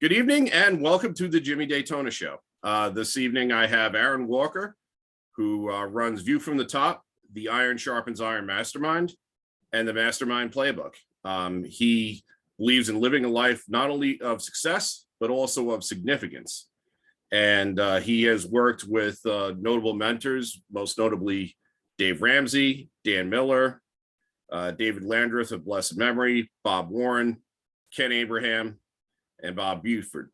Good evening and welcome to the Jimmy Daytona Show. This evening I have Aaron Walker, who runs View from the Top, the Iron Sharpens Iron Mastermind, and the Mastermind Playbook. He believes in living a life not only of success, but also of significance. And he has worked with notable mentors, most notably Dave Ramsey, Dan Miller, David Landreth of blessed memory, Bob Warren, Ken Abraham, and Bob Buford.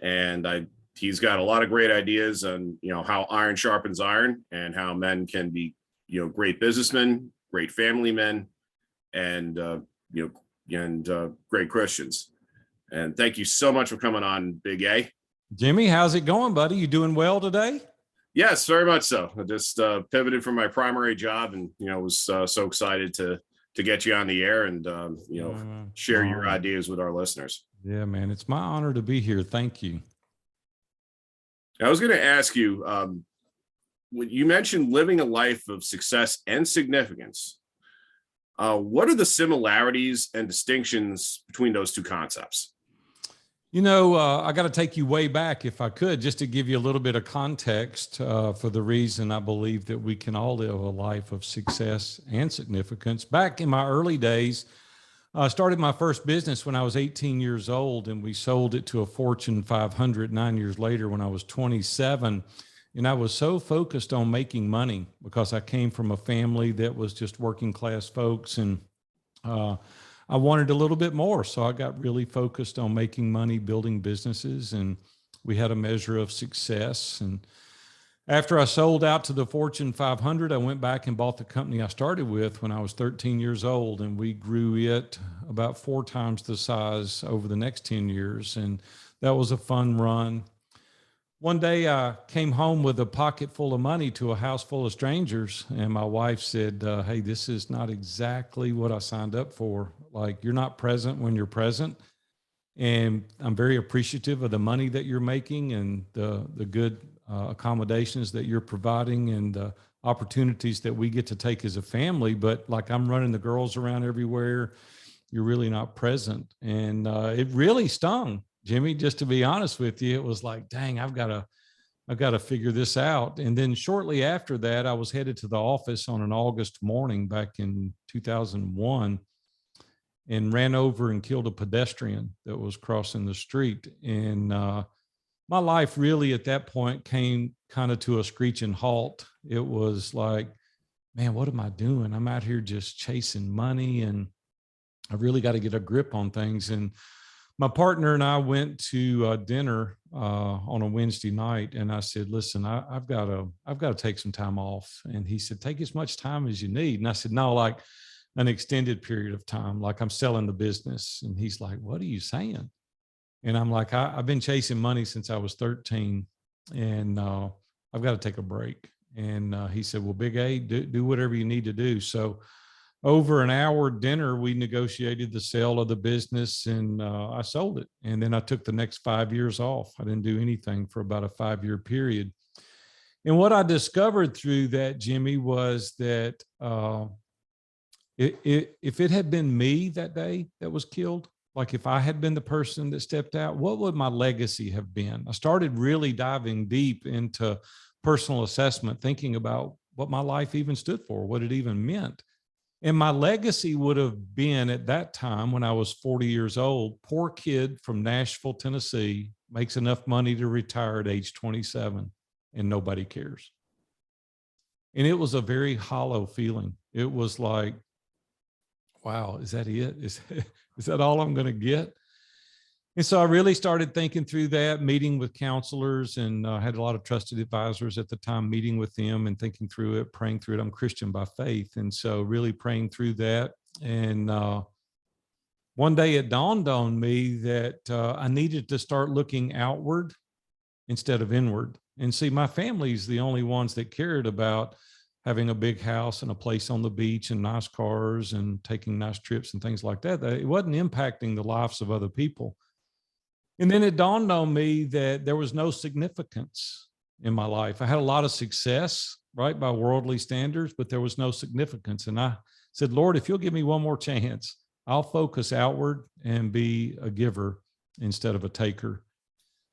And he's got a lot of great ideas on, how iron sharpens iron and how men can be, great businessmen, great family men, and, great Christians. And thank you so much for coming on, Big A. Jimmy, how's it going, buddy? You doing well today? Yes, very much so. I just pivoted from my primary job and, was so excited to get you on the air and, share your ideas with our listeners. Yeah, man, it's my honor to be here. Thank you. I was going to ask you, when you mentioned living a life of success and significance, what are the similarities and distinctions between those two concepts? I got to take you way back, if I could, just to give you a little bit of context for the reason I believe that we can all live a life of success and significance. Back in my early days, I started my first business when I was 18 years old, and we sold it to a Fortune 500 9 years later when I was 27. And I was so focused on making money because I came from a family that was just working class folks, and I wanted a little bit more. So I got really focused on making money, building businesses, and we had a measure of success. And after I sold out to the Fortune 500, I went back and bought the company I started with when I was 13 years old, and we grew it about 4 times the size over the next 10 years. And that was a fun run. One day I came home with a pocket full of money to a house full of strangers, and my wife said, hey, this is not exactly what I signed up for. Like, you're not present when you're present. And I'm very appreciative of the money that you're making and the good accommodations that you're providing and the opportunities that we get to take as a family. But like, I'm running the girls around everywhere. You're really not present. And it really stung, Jimmy, just to be honest with you. It was like, dang, I've got to figure this out. And then shortly after that, I was headed to the office on an August morning back in 2001 and ran over and killed a pedestrian that was crossing the street. And my life really at that point came kind of to a screeching halt. It was like, man, what am I doing? I'm out here just chasing money, and I really got to get a grip on things. And my partner and I went to dinner on a Wednesday night, and I said, listen, I've got to take some time off. And he said, take as much time as you need. And I said, no, like an extended period of time, like I'm selling the business. And he's like, what are you saying? And I'm like, I've been chasing money since I was 13, and I've got to take a break. And he said, well, Big A, do whatever you need to do. So over an hour dinner, we negotiated the sale of the business, and I sold it. And then I took the next 5 years off. I didn't do anything for about a 5-year period. And what I discovered through that, Jimmy, was that if it had been me that day that was killed, like if I had been the person that stepped out, what would my legacy have been? I started really diving deep into personal assessment, thinking about what my life even stood for, what it even meant. And my legacy would have been, at that time when I was 40 years old, poor kid from Nashville, Tennessee, makes enough money to retire at age 27, and nobody cares. And it was a very hollow feeling. It was like, wow, is that it? Is that all I'm going to get? And so I really started thinking through that, meeting with counselors, and had a lot of trusted advisors at the time, meeting with them and thinking through it, praying through it. I'm Christian by faith. And so really praying through that. And one day it dawned on me that I needed to start looking outward instead of inward. And see, my family's the only ones that cared about having a big house and a place on the beach and nice cars and taking nice trips and things like that. It wasn't impacting the lives of other people. And then it dawned on me that there was no significance in my life. I had a lot of success, right, by worldly standards, but there was no significance. And I said, Lord, if you'll give me one more chance, I'll focus outward and be a giver instead of a taker.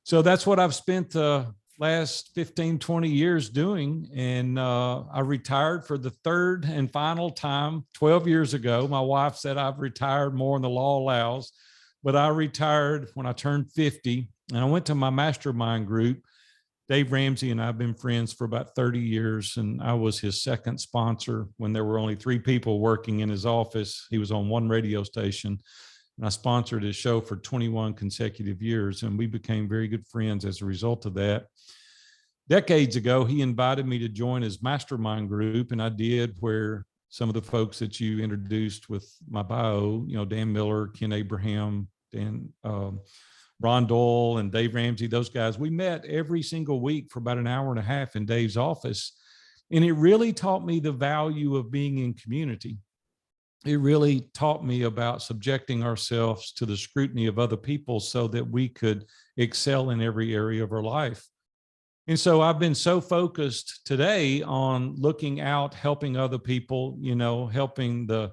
So that's what I've spent the last 15, 20 years doing. And I retired for the third and final time 12 years ago. My wife said I've retired more than the law allows, but I retired when I turned 50, and I went to my mastermind group. Dave Ramsey and I have been friends for about 30 years, and I was his second sponsor when there were only 3 people working in his office. He was on one radio station, and I sponsored his show for 21 consecutive years, and we became very good friends as a result of that. Decades ago, he invited me to join his mastermind group, and I did, where some of the folks that you introduced with my bio, Dan Miller, Ken Abraham, Ron Doyle, and Dave Ramsey, those guys, we met every single week for about an hour and a half in Dave's office. And it really taught me the value of being in community. It really taught me about subjecting ourselves to the scrutiny of other people so that we could excel in every area of our life. And so I've been so focused today on looking out, helping other people, helping the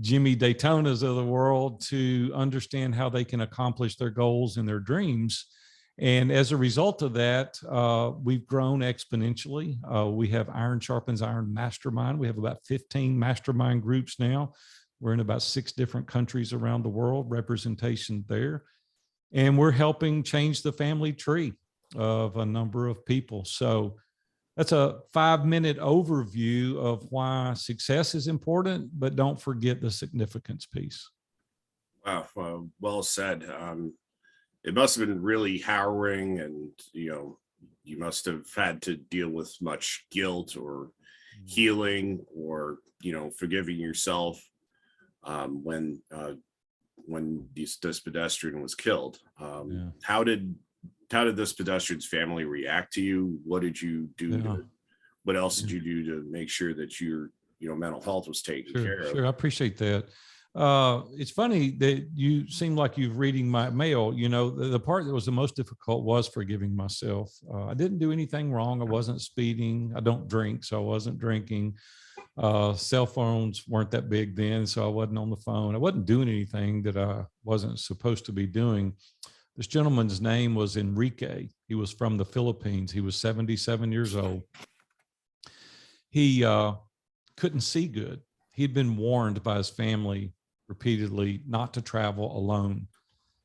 Jimmy Daytonas of the world to understand how they can accomplish their goals and their dreams. And as a result of that, we've grown exponentially. We have Iron Sharpens Iron Mastermind. We have about 15 mastermind groups now. We're in about 6 different countries around the world, representation there. And we're helping change the family tree of a number of people. So that's a 5-minute overview of why success is important, but don't forget the significance piece. Wow, well said. It must have been really harrowing, and you must have had to deal with much guilt or healing or forgiving yourself when this pedestrian was killed. How did this pedestrian's family react to you? What did you do? What else did you do to make sure that your mental health was taken care of? Sure, I appreciate that. It's funny that you seem like you're reading my mail. The part that was the most difficult was forgiving myself. I didn't do anything wrong. I wasn't speeding. I don't drink, so I wasn't drinking. Cell phones weren't that big then, so I wasn't on the phone. I wasn't doing anything that I wasn't supposed to be doing. This gentleman's name was Enrique. He was from the Philippines. He was 77 years old. He couldn't see good. He had been warned by his family repeatedly not to travel alone.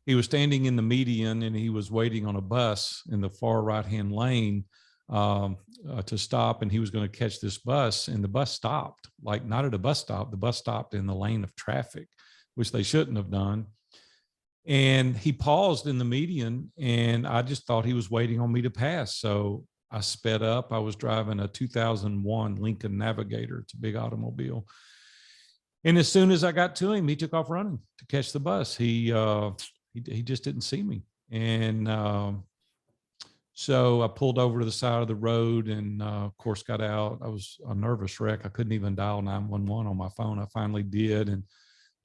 He was standing in the median, and he was waiting on a bus in the far right-hand lane to stop, and he was going to catch this bus, and the bus stopped, like not at a bus stop. The bus stopped in the lane of traffic, which they shouldn't have done. And he paused in the median, and I just thought he was waiting on me to pass. So I sped up. I was driving a 2001 Lincoln Navigator. It's a big automobile. And as soon as I got to him, he took off running to catch the bus. He just didn't see me. And so I pulled over to the side of the road and, of course, got out. I was a nervous wreck. I couldn't even dial 911 on my phone. I finally did. And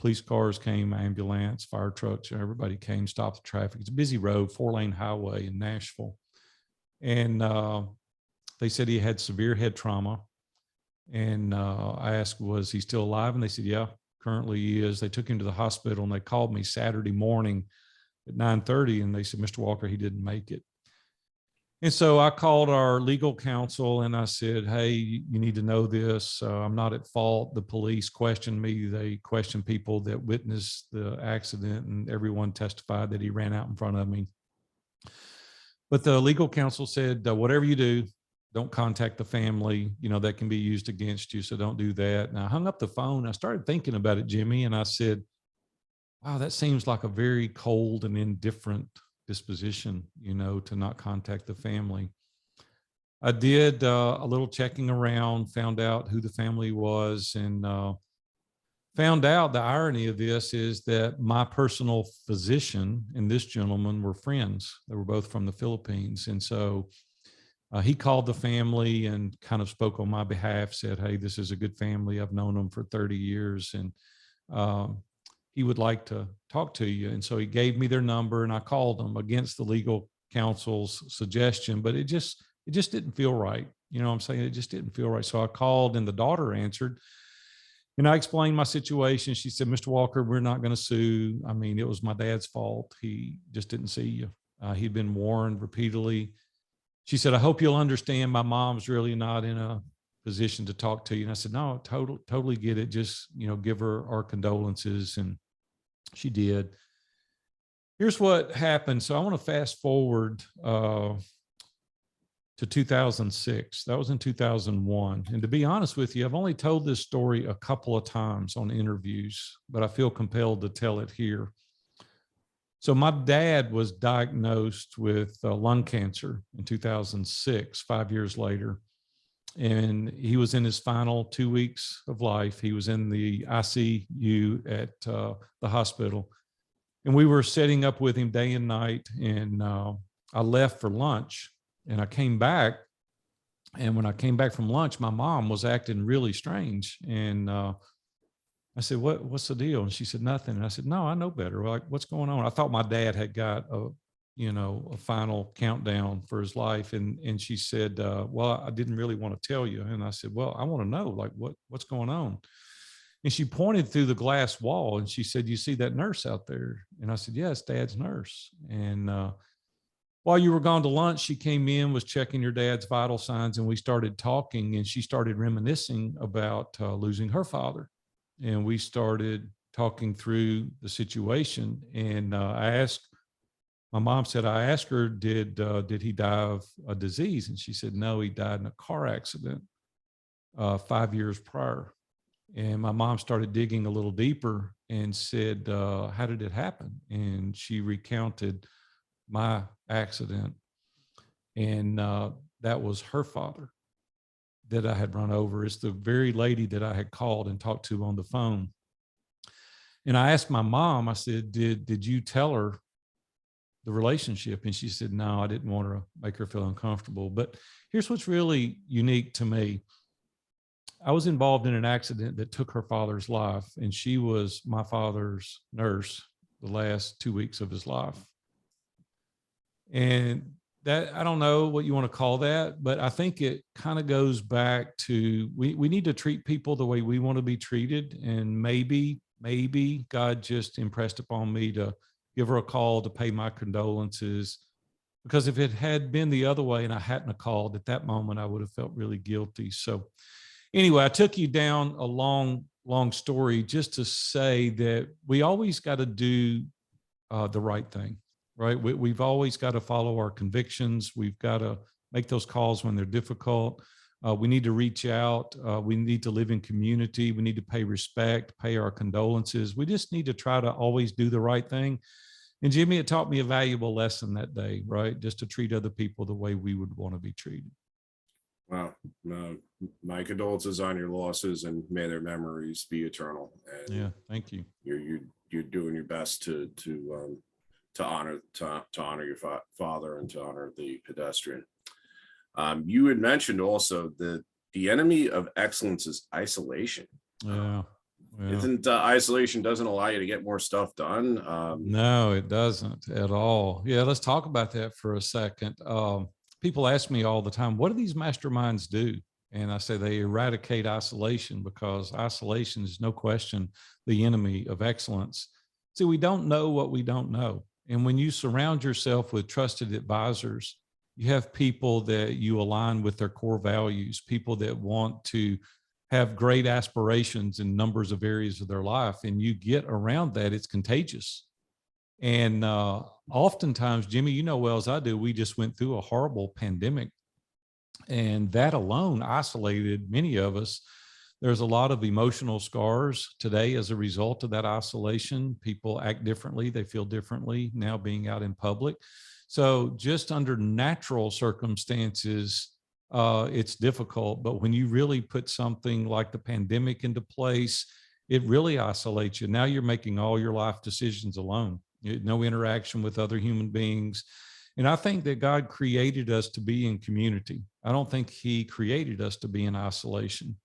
police cars came, ambulance, fire trucks, everybody came, stopped the traffic. It's a busy road, 4-lane highway in Nashville. And they said he had severe head trauma. And I asked, was he still alive? And they said, yeah, currently he is. They took him to the hospital, and they called me Saturday morning at 9:30, and they said, Mr. Walker, he didn't make it. And so I called our legal counsel, and I said, hey, you need to know this. I'm not at fault. The police questioned me. They questioned people that witnessed the accident, and everyone testified that he ran out in front of me. But the legal counsel said, whatever you do, don't contact the family. That can be used against you, so don't do that. And I hung up the phone. I started thinking about it, Jimmy, and I said, wow, that seems like a very cold and indifferent disposition, to not contact the family. I did a little checking around, found out who the family was, and found out the irony of this is that my personal physician and this gentleman were friends. They were both from the Philippines. And so he called the family and kind of spoke on my behalf, said, hey, this is a good family. I've known them for 30 years. And he would like to talk to you. And so he gave me their number, and I called them against the legal counsel's suggestion, but it just didn't feel right. You know what I'm saying? It just didn't feel right. So I called, and the daughter answered. And I explained my situation. She said, Mr. Walker, we're not going to sue. I mean, it was my dad's fault. He just didn't see you. He'd been warned repeatedly. She said, I hope you'll understand my mom's really not in a position to talk to you. And I said, no, totally get it. Just, give her our condolences. And she did. Here's what happened. So I want to fast forward to 2006. That was in 2001. And to be honest with you, I've only told this story a couple of times on interviews, but I feel compelled to tell it here. So my dad was diagnosed with lung cancer in 2006, 5 years later. And he was in his final 2 weeks of life. He was in the ICU at the hospital. And we were setting up with him day and night. And I left for lunch. And I came back, and when I came back from lunch, my mom was acting really strange. And I said, what's the deal? And she said, nothing. And I said, no, I know better. Like, what's going on? I thought my dad had got a final countdown for his life. And she said, well, I didn't really want to tell you. And I said, well, I want to know, like, what's going on? And she pointed through the glass wall and she said, you see that nurse out there? And I said, yeah, it's Dad's nurse. And while you were gone to lunch, she came in, was checking your dad's vital signs, and we started talking, and she started reminiscing about losing her father. And we started talking through the situation. And my mom said, I asked her, did he die of a disease? And she said, no, he died in a car accident 5 years prior. And my mom started digging a little deeper and said, how did it happen? And she recounted my accident. And that was her father that I had run over. It's the very lady that I had called and talked to on the phone. And I asked my mom, I said, did you tell her the relationship? And she said, no, I didn't want to make her feel uncomfortable. But here's what's really unique to me. I was involved in an accident that took her father's life, and she was my father's nurse the last 2 weeks of his life. And that, I don't know what you want to call that, but I think it kind of goes back to, we need to treat people the way we want to be treated. And maybe God just impressed upon me to give her a call to pay my condolences, because if it had been the other way and I hadn't called at that moment, I would have felt really guilty. So anyway, I took you down a long story just to say that we always got to do the right thing. Right? We've always got to follow our convictions. We've got to make those calls when they're difficult. We need to reach out. We need to live in community. We need to pay respect, pay our condolences. We just need to try to always do the right thing. And Jimmy, it taught me a valuable lesson that day, right? Just to treat other people the way we would want to be treated. Wow. My condolences on your losses, and may their memories be eternal. And yeah, thank you. You're doing your best to honor your father and to honor the pedestrian. You had mentioned also that the enemy of excellence is isolation. Yeah. Isn't isolation doesn't allow you to get more stuff done? No, it doesn't at all. Yeah, let's talk about that for a second. People ask me all the time, what do these masterminds do? And I say they eradicate isolation, because isolation is no question the enemy of excellence. See, we don't know what we don't know. And when you surround yourself with trusted advisors, you have people that you align with their core values, people that want to have great aspirations in numbers of areas of their life, and you get around that, it's contagious. And oftentimes, Jimmy, you know well as I do, we just went through a horrible pandemic, and that alone isolated many of us. There's a lot of emotional scars today as a result of that isolation. People act differently. They feel differently now being out in public. So just under natural circumstances, it's difficult. But when you really put something like the pandemic into place, it really isolates you. Now you're making all your life decisions alone. No interaction with other human beings. And I think that God created us to be in community. I don't think he created us to be in isolation.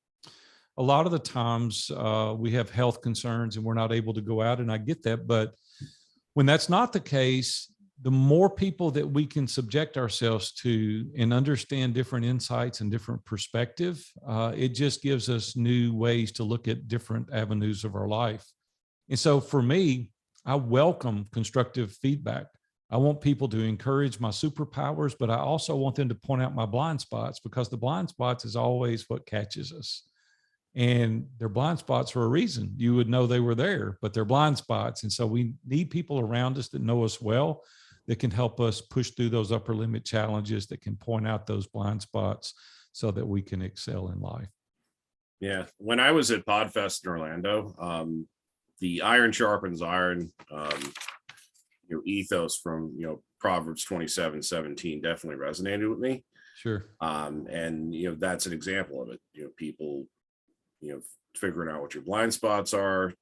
A lot of the times we have health concerns and we're not able to go out, and I get that. But when that's not the case, the more people that we can subject ourselves to and understand different insights and different perspective, it just gives us new ways to look at different avenues of our life. And so for me, I welcome constructive feedback. I want people to encourage my superpowers, but I also want them to point out my blind spots, because the blind spots is always what catches us. And they're blind spots for a reason. You would know they were there, but they're blind spots. And so we need people around us that know us well, that can help us push through those upper limit challenges, that can point out those blind spots so that we can excel in life. Yeah. When I was at Podfest in Orlando, the Iron Sharpens Iron, ethos from, Proverbs 27:17 definitely resonated with me. Sure. And, that's an example of it. People, figuring out what your blind spots are,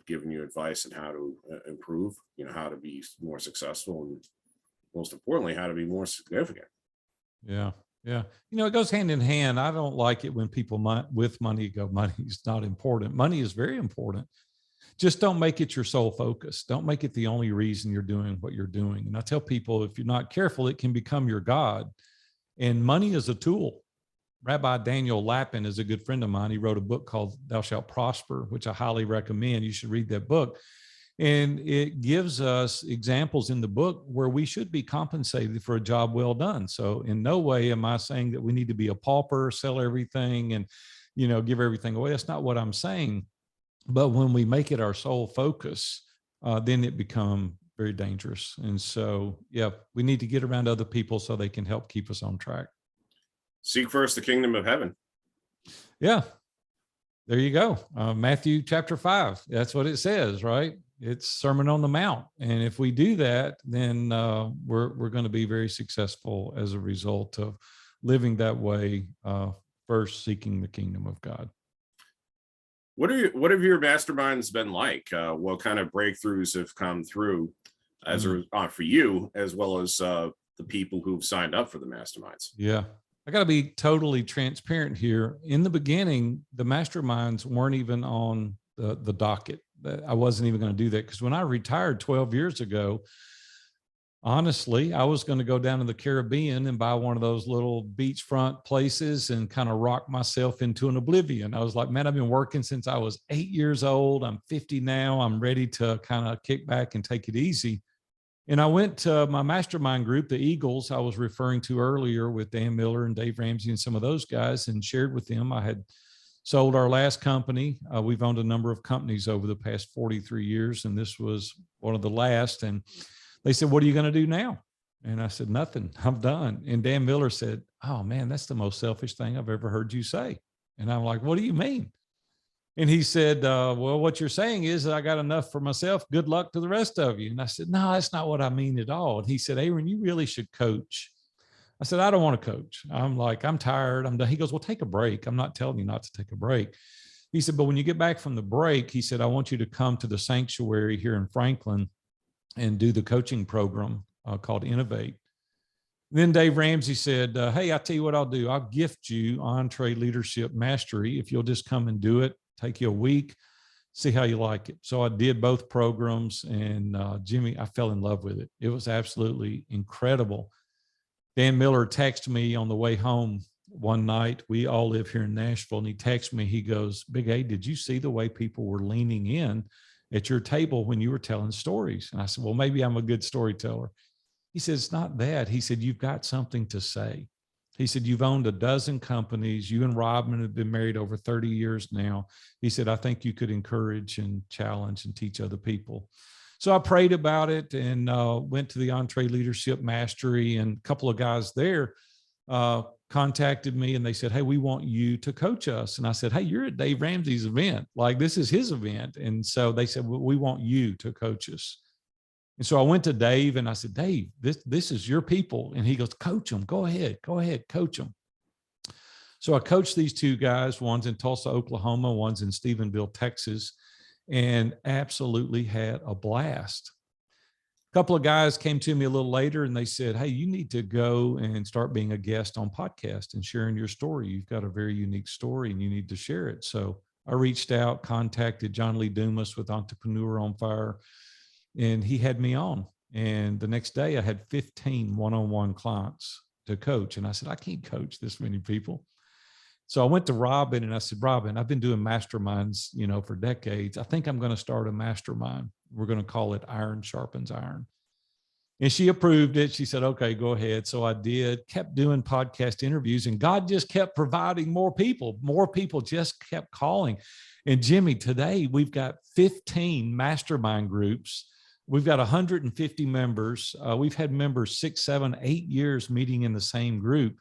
giving you advice on how to improve, how to be more successful, and most importantly, how to be more significant. Yeah. Yeah. It goes hand in hand. I don't like it when people with money go, money is not important. Money is very important. Just don't make it your sole focus. Don't make it the only reason you're doing what you're doing. And I tell people, if you're not careful, it can become your God. And money is a tool. Rabbi Daniel Lapin is a good friend of mine. He wrote a book called Thou Shalt Prosper, which I highly recommend. You should read that book. And it gives us examples in the book where we should be compensated for a job well done. So in no way am I saying that we need to be a pauper, sell everything and, give everything away. That's not what I'm saying. But when we make it our sole focus, then it becomes very dangerous. And so, we need to get around other people so they can help keep us on track. Seek first the kingdom of heaven. Yeah. There you go. Matthew chapter 5. That's what it says, right? It's Sermon on the Mount. And if we do that, then we're going to be very successful as a result of living that way, first seeking the kingdom of God. What have your masterminds been like? What kind of breakthroughs have come through for you, as well as the people who've signed up for the masterminds? Yeah. I got to be totally transparent here. In the beginning, the masterminds weren't even on the docket. I wasn't even going to do that, because when I retired 12 years ago, honestly, I was going to go down to the Caribbean and buy one of those little beachfront places and kind of rock myself into an oblivion. I was like, man, I've been working since I was 8 years old. I'm 50 now. I'm ready to kind of kick back and take it easy. And I went to my mastermind group, the Eagles I was referring to earlier, with Dan Miller and Dave Ramsey and some of those guys, and shared with them. I had sold our last company. We've owned a number of companies over the past 43 years, and this was one of the last. And they said, what are you going to do now? And I said, nothing, I'm done. And Dan Miller said, oh man, that's the most selfish thing I've ever heard you say. And I'm like, what do you mean? And he said, well, what you're saying is that I got enough for myself. Good luck to the rest of you. And I said, no, that's not what I mean at all. And he said, Aaron, you really should coach. I said, I don't want to coach. I'm tired. I'm done. He goes, well, take a break. I'm not telling you not to take a break. He said, but when you get back from the break, he said, I want you to come to the sanctuary here in Franklin and do the coaching program called Innovate. Then Dave Ramsey said, hey, I'll tell you what I'll do. I'll gift you Entree Leadership Mastery if you'll just come and do it. Take you a week, see how you like it. So I did both programs, and Jimmy, I fell in love with it. It was absolutely incredible. Dan Miller texted me on the way home one night. We all live here in Nashville, and he texted me. He goes, Big A, did you see the way people were leaning in at your table when you were telling stories? And I said, well, maybe I'm a good storyteller. He said, it's not that. He said, you've got something to say. He said, you've owned a dozen companies. You and Robin have been married over 30 years now. He said, I think you could encourage and challenge and teach other people. So I prayed about it and went to the Entree Leadership Mastery, and a couple of guys there contacted me, and they said, hey, we want you to coach us. And I said, hey, you're at Dave Ramsey's event. Like, this is his event. And so they said, well, we want you to coach us. And so I went to Dave and I said, Dave, this is your people. And he goes, coach them. Go ahead, coach them. So I coached these two guys. One's in Tulsa, Oklahoma. One's in Stephenville, Texas, and absolutely had a blast. A couple of guys came to me a little later and they said, hey, you need to go and start being a guest on podcast and sharing your story. You've got a very unique story and you need to share it. So I reached out, contacted John Lee Dumas with Entrepreneur on Fire, and he had me on. And the next day I had 15 one-on-one clients to coach. And I said, I can't coach this many people. So I went to Robin and I said, Robin, I've been doing masterminds, for decades. I think I'm going to start a mastermind. We're going to call it Iron Sharpens Iron. And she approved it. She said, okay, go ahead. So I did, kept doing podcast interviews, and God just kept providing more people. More people just kept calling. And Jimmy, today we've got 15 mastermind groups. We've got 150 members. We've had members 6, 7, 8 years meeting in the same group.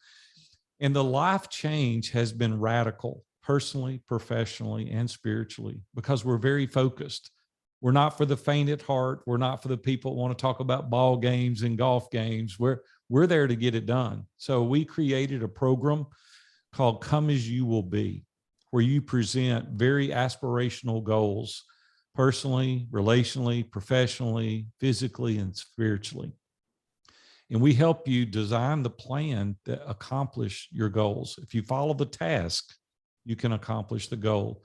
And the life change has been radical, personally, professionally, and spiritually, because we're very focused. We're not for the faint at heart. We're not for the people who want to talk about ball games and golf games. We're there to get it done. So we created a program called Come As You Will Be, where you present very aspirational goals, personally, relationally, professionally, physically, and spiritually. And we help you design the plan to accomplish your goals. If you follow the task, you can accomplish the goal.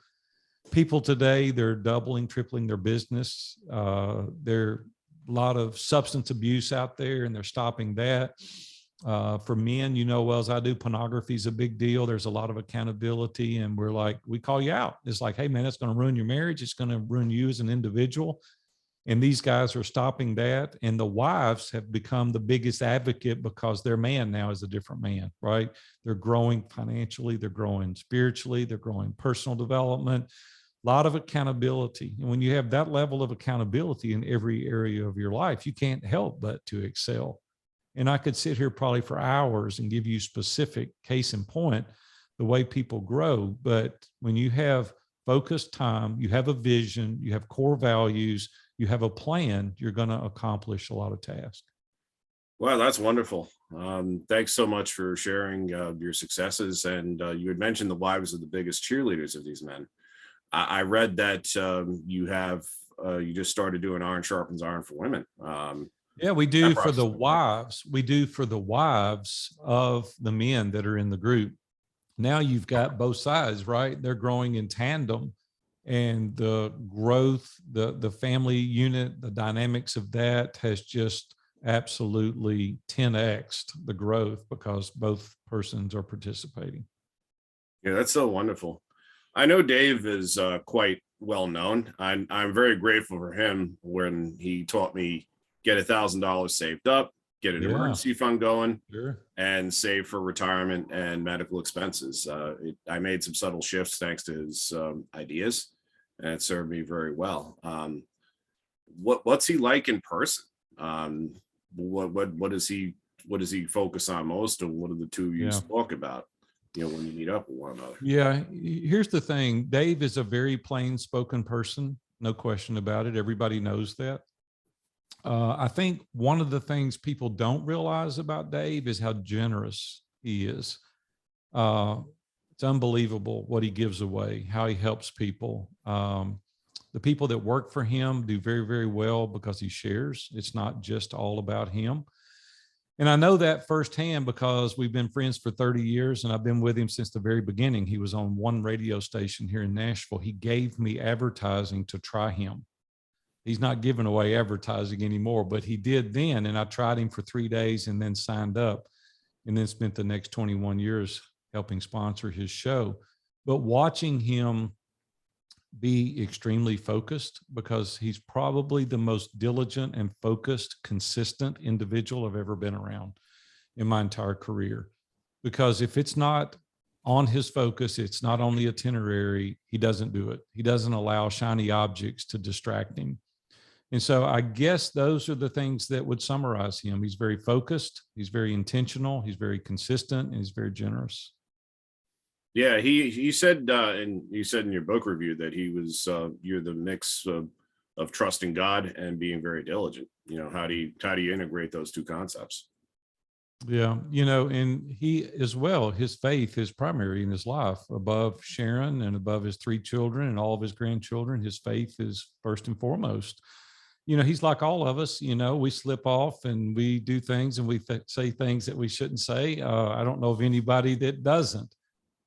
People today, they're doubling, tripling their business. There are a lot of substance abuse out there, and they're stopping that. For men, well as I do, pornography is a big deal. There's a lot of accountability, and we call you out. It's like, hey man, it's going to ruin your marriage. It's going to ruin you as an individual. And these guys are stopping that. And the wives have become the biggest advocate because their man now is a different man, right? They're growing financially, they're growing spiritually, they're growing personal development, a lot of accountability. And when you have that level of accountability in every area of your life, you can't help but to excel. And I could sit here probably for hours and give you specific case in point, the way people grow. But when you have focused time, you have a vision, you have core values, you have a plan, you're going to accomplish a lot of tasks. Wow, that's wonderful. Thanks so much for sharing your successes. And you had mentioned the wives are the biggest cheerleaders of these men. I read that you just started doing Iron Sharpens Iron for women. Yeah, we do for the wives. We do for the wives of the men that are in the group. Now you've got both sides, right? They're growing in tandem. And the growth, the family unit, the dynamics of that has just absolutely 10x'd the growth because both persons are participating. Yeah, that's so wonderful. I know Dave is quite well known. I'm very grateful for him when he taught me get $1,000 saved up, get an emergency fund going, and save for retirement and medical expenses. I made some subtle shifts thanks to his ideas. And it served me very well. What's he like in person? What does he focus on most, and what are the two of you talk about? When you meet up with one another. Yeah, here's the thing. Dave is a very plain-spoken person, no question about it. Everybody knows that. I think one of the things people don't realize about Dave is how generous he is. It's unbelievable what he gives away, how he helps people. The people that work for him do very, very well because he shares. It's not just all about him. And I know that firsthand because we've been friends for 30 years and I've been with him since the very beginning. He was on one radio station here in Nashville. He gave me advertising to try him. He's not giving away advertising anymore, but he did then. And I tried him for 3 days and then signed up and then spent the next 21 years helping sponsor his show. But watching him be extremely focused, because he's probably the most diligent and focused, consistent individual I've ever been around in my entire career. Because if it's not on his focus, it's not on the itinerary, he doesn't do it. He doesn't allow shiny objects to distract him. And so I guess those are the things that would summarize him. He's very focused, he's very intentional, he's very consistent, and he's very generous. Yeah, he said, and you said in your book review that he was you're the mix of trusting God and being very diligent. How do you integrate those two concepts? Yeah, and he as well, his faith is primary in his life. Above Sharon and above his 3 children and all of his grandchildren, his faith is first and foremost. He's like all of us. We slip off and we do things and we say things that we shouldn't say. I don't know of anybody that doesn't.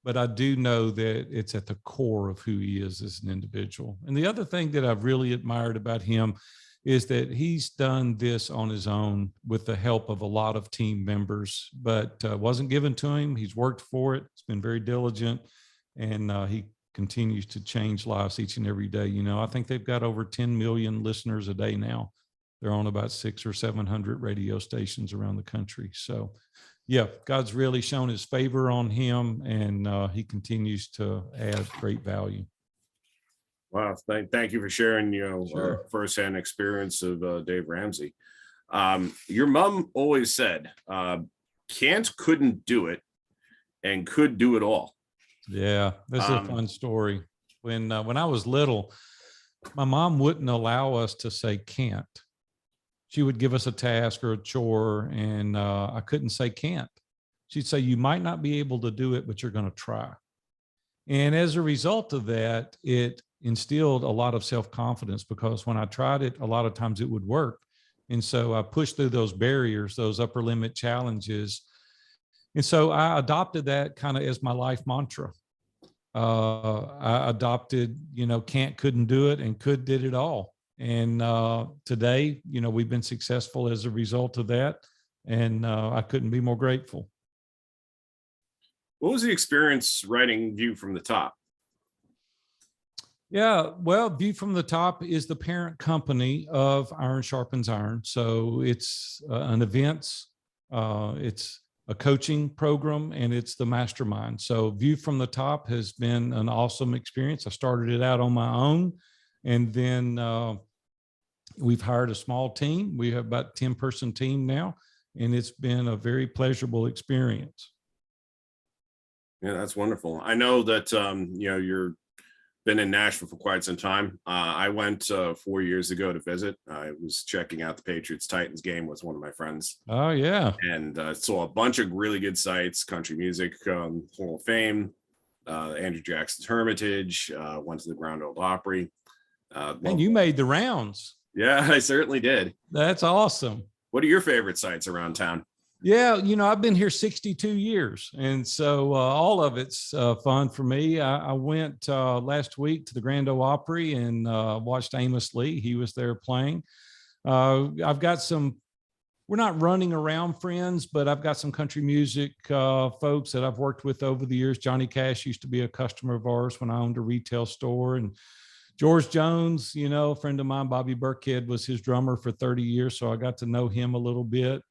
But I do know that it's at the core of who he is as an individual. And the other thing that I've really admired about him is that he's done this on his own with the help of a lot of team members, but wasn't given to him. He's worked for it. He's been very diligent, and he continues to change lives each and every day. You know, I think they've got over 10 million listeners a day now. They're on about 600 or 700 radio stations around the country. So yeah, God's really shown his favor on him, and he continues to add great value. Wow. Thank you for sharing, Sure. firsthand experience of Dave Ramsey. Your mom always said, couldn't do it and could do it all. Yeah, this is a fun story. When I was little, my mom wouldn't allow us to say can't. She would give us a task or a chore, and I couldn't say can't. She'd say, you might not be able to do it, but you're going to try. And as a result of that, it instilled a lot of self-confidence, because when I tried it, a lot of times it would work. And so I pushed through those barriers, those upper limit challenges. And so I adopted that kind of as my life mantra. I adopted, can't, couldn't do it, and could did it all. And today, we've been successful as a result of that. And I couldn't be more grateful. What was the experience writing View from the Top? Yeah, well, View from the Top is the parent company of Iron Sharpens Iron. So it's an events, it's a coaching program, and it's the mastermind. So View from the Top has been an awesome experience. I started it out on my own, and then we've hired a small team. We have about 10-person team now, and it's been a very pleasurable experience. Yeah, that's wonderful. I know that, you're been in Nashville for quite some time. I went 4 years ago to visit. I was checking out the Patriots-Titans game with one of my friends. Oh, yeah. And saw a bunch of really good sites, Country Music Hall of Fame, Andrew Jackson's Hermitage, went to the Grand Ole Opry. And you made the rounds. Yeah, I certainly did. That's awesome. What are your favorite sites around town? Yeah, I've been here 62 years. And so all of it's fun for me. I went last week to the Grand Ole Opry and watched Amos Lee. He was there playing. I've got we're not running around friends, but I've got some country music folks that I've worked with over the years. Johnny Cash used to be a customer of ours when I owned a retail store. And George Jones, a friend of mine, Bobby Burkhead, was his drummer for 30 years. So I got to know him a little bit.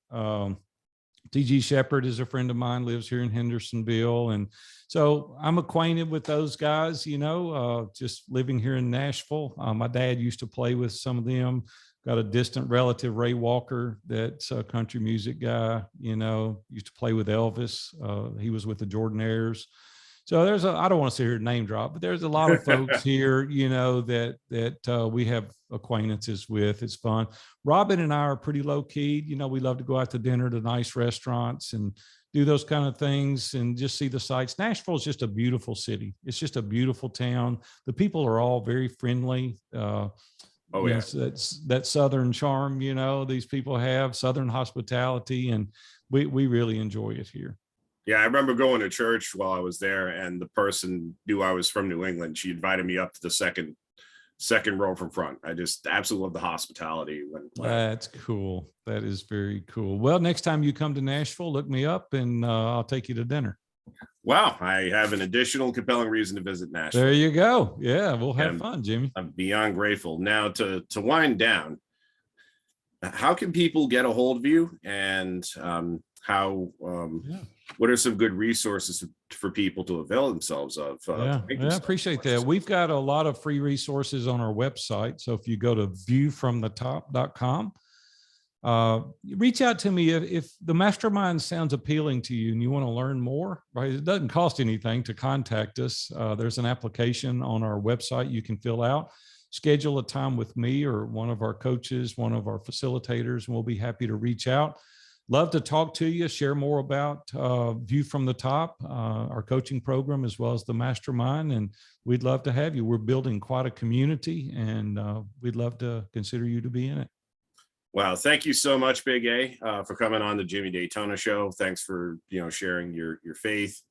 T.G. Shepherd is a friend of mine, lives here in Hendersonville. And so I'm acquainted with those guys, just living here in Nashville. My dad used to play with some of them. Got a distant relative, Ray Walker, that's a country music guy, used to play with Elvis. He was with the Jordanaires. So I don't want to sit here and name drop, but there's a lot of folks here, that we have acquaintances with. It's fun. Robin and I are pretty low key. We love to go out to dinner to nice restaurants and do those kind of things and just see the sights. Nashville is just a beautiful city. It's just a beautiful town. The people are all very friendly. Oh yeah, that's that Southern charm. These people have Southern hospitality, and we really enjoy it here. Yeah, I remember going to church while I was there, and the person knew I was from New England. She invited me up to the second row from front. I just absolutely love the hospitality. That's cool. That is very cool. Well, next time you come to Nashville, look me up, and I'll take you to dinner. Wow, I have an additional compelling reason to visit Nashville. There you go. Yeah, we'll have fun, Jimmy. I'm beyond grateful. Now to wind down, how can people get a hold of you, and what are some good resources for people to avail themselves of? I appreciate that. We've got a lot of free resources on our website. So if you go to viewfromthetop.com, reach out to me if the mastermind sounds appealing to you and you want to learn more. Right, it doesn't cost anything to contact us. There's an application on our website you can fill out. Schedule a time with me or one of our coaches, one of our facilitators, and we'll be happy to reach out. Love to talk to you, share more about View from the Top, our coaching program, as well as the mastermind. And we'd love to have you. We're building quite a community, and we'd love to consider you to be in it. Wow. Thank you so much, Big A, for coming on the Jimmy Daytona Show. Thanks for, sharing your faith,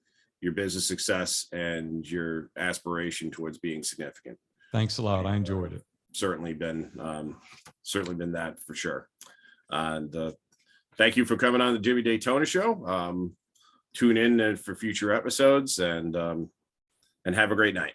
your business success, and your aspiration towards being significant. Thanks a lot. I enjoyed it. certainly been that for sure. And thank you for coming on the Jimmy Daytona Show. Tune in for future episodes, and have a great night.